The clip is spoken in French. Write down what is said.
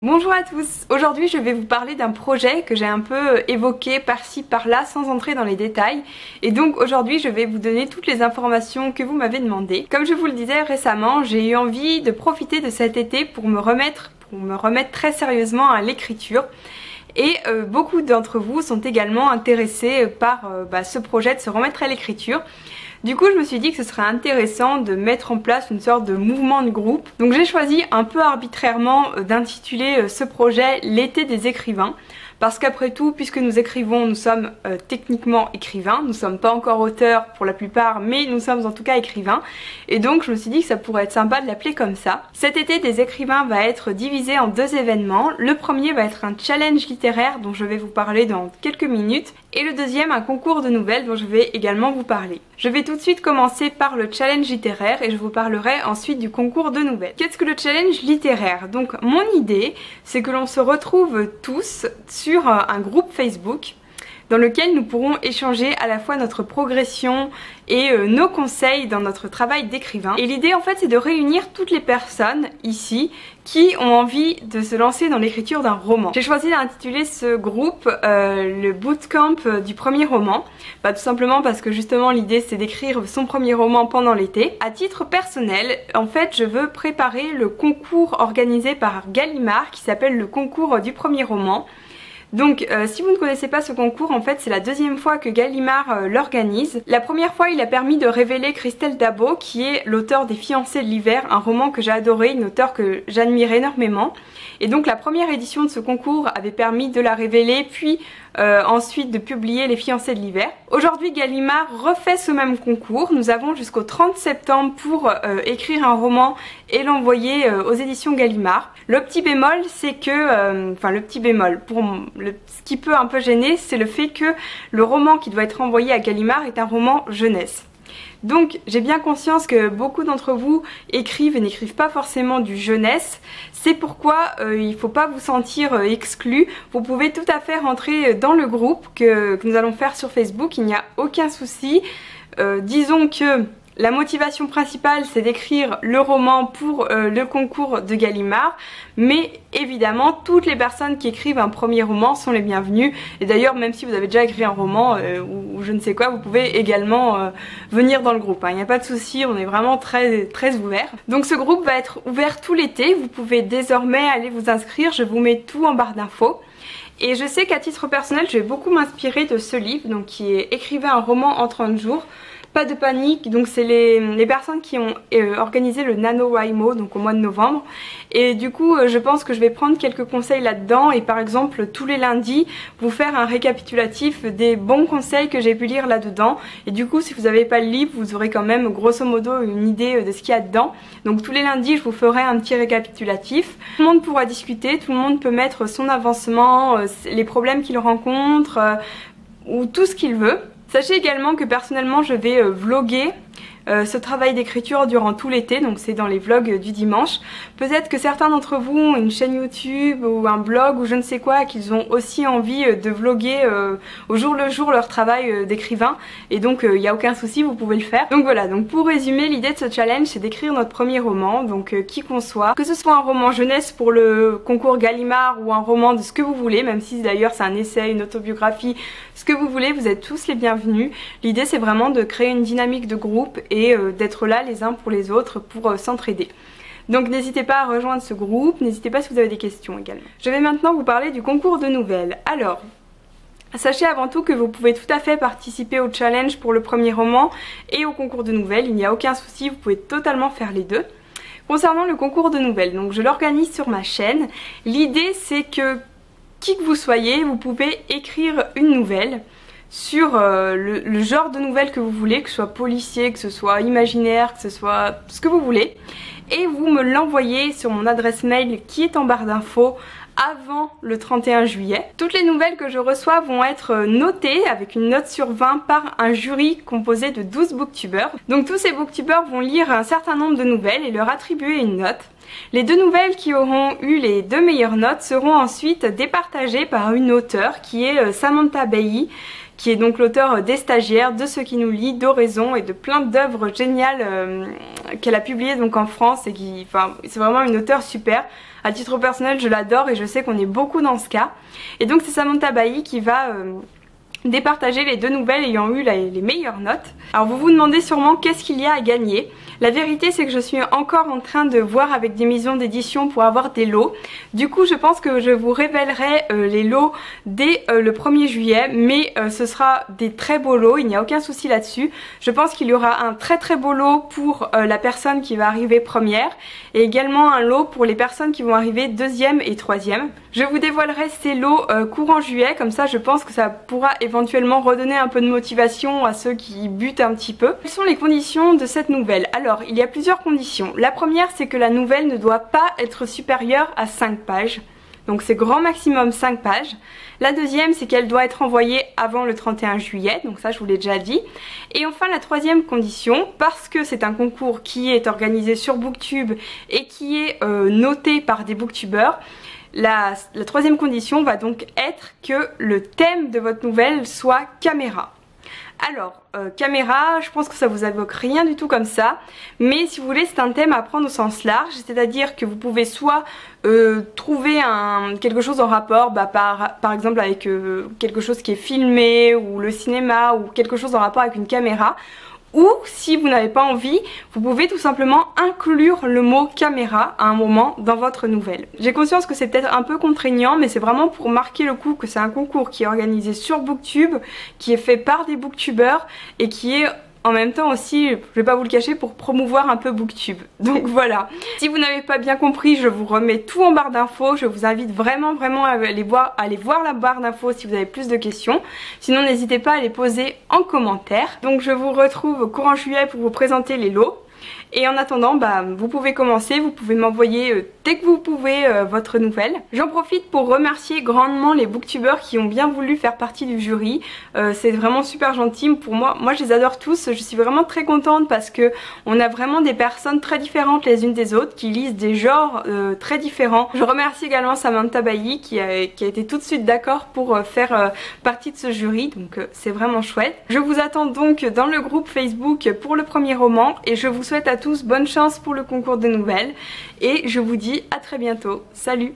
Bonjour à tous, aujourd'hui je vais vous parler d'un projet que j'ai un peu évoqué par-ci par-là sans entrer dans les détails, et donc aujourd'hui je vais vous donner toutes les informations que vous m'avez demandé. Comme je vous le disais récemment, j'ai eu envie de profiter de cet été pour me remettre très sérieusement à l'écriture. Et beaucoup d'entre vous sont également intéressés par ce projet de se remettre à l'écriture. Du coup je me suis dit que ce serait intéressant de mettre en place une sorte de mouvement de groupe. Donc j'ai choisi un peu arbitrairement d'intituler ce projet l'été des écrivains. Parce qu'après tout, puisque nous écrivons, nous sommes techniquement écrivains, nous ne sommes pas encore auteurs pour la plupart, mais nous sommes en tout cas écrivains. Et donc je me suis dit que ça pourrait être sympa de l'appeler comme ça. Cet été des écrivains va être divisé en deux événements. Le premier va être un challenge littéraire dont je vais vous parler dans quelques minutes. Et le deuxième, un concours de nouvelles dont je vais également vous parler. Je vais tout de suite commencer par le challenge littéraire et je vous parlerai ensuite du concours de nouvelles. Qu'est-ce que le challenge littéraire? Donc mon idée, c'est que l'on se retrouve tous sur un groupe Facebook dans lequel nous pourrons échanger à la fois notre progression et nos conseils dans notre travail d'écrivain. Et l'idée en fait c'est de réunir toutes les personnes ici qui ont envie de se lancer dans l'écriture d'un roman. J'ai choisi d'intituler ce groupe le bootcamp du premier roman. Tout simplement parce que justement l'idée c'est d'écrire son premier roman pendant l'été. À titre personnel, en fait je veux préparer le concours organisé par Gallimard qui s'appelle le concours du premier roman. Donc si vous ne connaissez pas ce concours, en fait c'est la deuxième fois que Gallimard l'organise. La première fois il a permis de révéler Christelle Dabo qui est l'auteur des Fiancés de l'hiver, un roman que j'ai adoré, une auteure que j'admire énormément. Et donc la première édition de ce concours avait permis de la révéler puis ensuite de publier les Fiancés de l'hiver. Aujourd'hui Gallimard refait ce même concours, nous avons jusqu'au 30 septembre pour écrire un roman et l'envoyer aux éditions Gallimard. Le petit bémol c'est que, ce qui peut un peu gêner c'est le fait que le roman qui doit être envoyé à Gallimard est un roman jeunesse. Donc j'ai bien conscience que beaucoup d'entre vous écrivent et n'écrivent pas forcément du jeunesse. C'est pourquoi il ne faut pas vous sentir exclu. Vous pouvez tout à fait rentrer dans le groupe que nous allons faire sur Facebook, il n'y a aucun souci. Disons que la motivation principale c'est d'écrire le roman pour le concours de Gallimard, mais évidemment toutes les personnes qui écrivent un premier roman sont les bienvenues. Et d'ailleurs même si vous avez déjà écrit un roman ou je ne sais quoi, vous pouvez également venir dans le groupe, il n'y a pas de souci, on est vraiment très ouvert. Donc ce groupe va être ouvert tout l'été, vous pouvez désormais aller vous inscrire, je vous mets tout en barre d'infos. Et je sais qu'à titre personnel je vais beaucoup m'inspirer de ce livre donc qui est Écrivez un roman en 30 jours. Pas de panique, donc c'est les personnes qui ont organisé le NaNoWriMo donc au mois de novembre. Et du coup je pense que je vais prendre quelques conseils là-dedans et par exemple tous les lundis vous faire un récapitulatif des bons conseils que j'ai pu lire là-dedans. Et du coup si vous n'avez pas le livre vous aurez quand même grosso modo une idée de ce qu'il y a dedans. Donc tous les lundis je vous ferai un petit récapitulatif. Tout le monde pourra discuter, tout le monde peut mettre son avancement, les problèmes qu'il rencontre ou tout ce qu'il veut. Sachez également que personnellement je vais vlogger ce travail d'écriture durant tout l'été, donc c'est dans les vlogs du dimanche. Peut-être que certains d'entre vous ont une chaîne YouTube ou un blog ou je ne sais quoi, qu'ils ont aussi envie de vlogger au jour le jour leur travail d'écrivain, et donc il n'y a aucun souci, vous pouvez le faire. Donc voilà, donc pour résumer, l'idée de ce challenge c'est d'écrire notre premier roman, donc qui qu'on soit, que ce soit un roman jeunesse pour le concours Gallimard ou un roman de ce que vous voulez, même si d'ailleurs c'est un essai, une autobiographie, ce que vous voulez, vous êtes tous les bienvenus. L'idée c'est vraiment de créer une dynamique de groupe et d'être là les uns pour les autres pour s'entraider. Donc n'hésitez pas à rejoindre ce groupe, n'hésitez pas si vous avez des questions également. Je vais maintenant vous parler du concours de nouvelles. Alors, sachez avant tout que vous pouvez tout à fait participer au challenge pour le premier roman et au concours de nouvelles, il n'y a aucun souci, vous pouvez totalement faire les deux. Concernant le concours de nouvelles, donc je l'organise sur ma chaîne. L'idée c'est que qui que vous soyez, vous pouvez écrire une nouvelle sur le genre de nouvelle que vous voulez, que ce soit policier, que ce soit imaginaire, que ce soit ce que vous voulez, et vous me l'envoyez sur mon adresse mail qui est en barre d'infos avant le 31 juillet. Toutes les nouvelles que je reçois vont être notées avec une note sur 20 par un jury composé de 12 booktubers. Donc tous ces booktubers vont lire un certain nombre de nouvelles et leur attribuer une note. Les 2 nouvelles qui auront eu les 2 meilleures notes seront ensuite départagées par une auteure qui est Samantha Bailly, qui est donc l'auteur des Stagiaires, de Ce qui nous lie, d'Oraison et de plein d'œuvres géniales qu'elle a publiées donc en France et qui, enfin, c'est vraiment une auteure super. À titre personnel, je l'adore et je sais qu'on est beaucoup dans ce cas. Et donc c'est Samantha Bailly qui va départager les 2 nouvelles ayant eu les meilleures notes. Alors vous vous demandez sûrement qu'est-ce qu'il y a à gagner. La vérité c'est que je suis encore en train de voir avec des maisons d'édition pour avoir des lots. Du coup je pense que je vous révélerai les lots dès le 1er juillet, mais ce sera des très beaux lots, il n'y a aucun souci là-dessus. Je pense qu'il y aura un très beau lot pour la personne qui va arriver première et également un lot pour les personnes qui vont arriver deuxième et troisième. Je vous dévoilerai ces lots courant juillet, comme ça je pense que ça pourra éventuellement redonner un peu de motivation à ceux qui butent un petit peu. Quelles sont les conditions de cette nouvelle? Alors il y a plusieurs conditions. La première c'est que la nouvelle ne doit pas être supérieure à 5 pages. Donc c'est grand maximum 5 pages. La deuxième c'est qu'elle doit être envoyée avant le 31 juillet, donc ça je vous l'ai déjà dit. Et enfin la troisième condition, parce que c'est un concours qui est organisé sur Booktube et qui est noté par des booktubeurs, la troisième condition va donc être que le thème de votre nouvelle soit caméra. Alors, caméra, je pense que ça vous évoque rien du tout comme ça, mais si vous voulez c'est un thème à prendre au sens large, c'est-à-dire que vous pouvez soit trouver quelque chose en rapport par exemple avec quelque chose qui est filmé ou le cinéma ou quelque chose en rapport avec une caméra. Ou si vous n'avez pas envie, vous pouvez tout simplement inclure le mot caméra à un moment dans votre nouvelle. J'ai conscience que c'est peut-être un peu contraignant, mais c'est vraiment pour marquer le coup que c'est un concours qui est organisé sur Booktube, qui est fait par des booktubeurs et qui est en même temps aussi, je vais pas vous le cacher, pour promouvoir un peu Booktube. Donc voilà. Si vous n'avez pas bien compris, je vous remets tout en barre d'infos. Je vous invite vraiment à aller voir la barre d'infos si vous avez plus de questions. Sinon n'hésitez pas à les poser en commentaire. Donc je vous retrouve courant juillet pour vous présenter les lots. Et en attendant, vous pouvez commencer, vous pouvez m'envoyer dès que vous pouvez votre nouvelle. J'en profite pour remercier grandement les booktubeurs qui ont bien voulu faire partie du jury. C'est vraiment super gentil pour moi. Moi je les adore tous, je suis vraiment très contente parce que on a vraiment des personnes très différentes les unes des autres qui lisent des genres très différents. Je remercie également Samantha Bailly qui a été tout de suite d'accord pour faire partie de ce jury, donc c'est vraiment chouette. Je vous attends donc dans le groupe Facebook pour le premier roman et je vous souhaite à tous bonne chance pour le concours de nouvelles et je vous dis à très bientôt. Salut!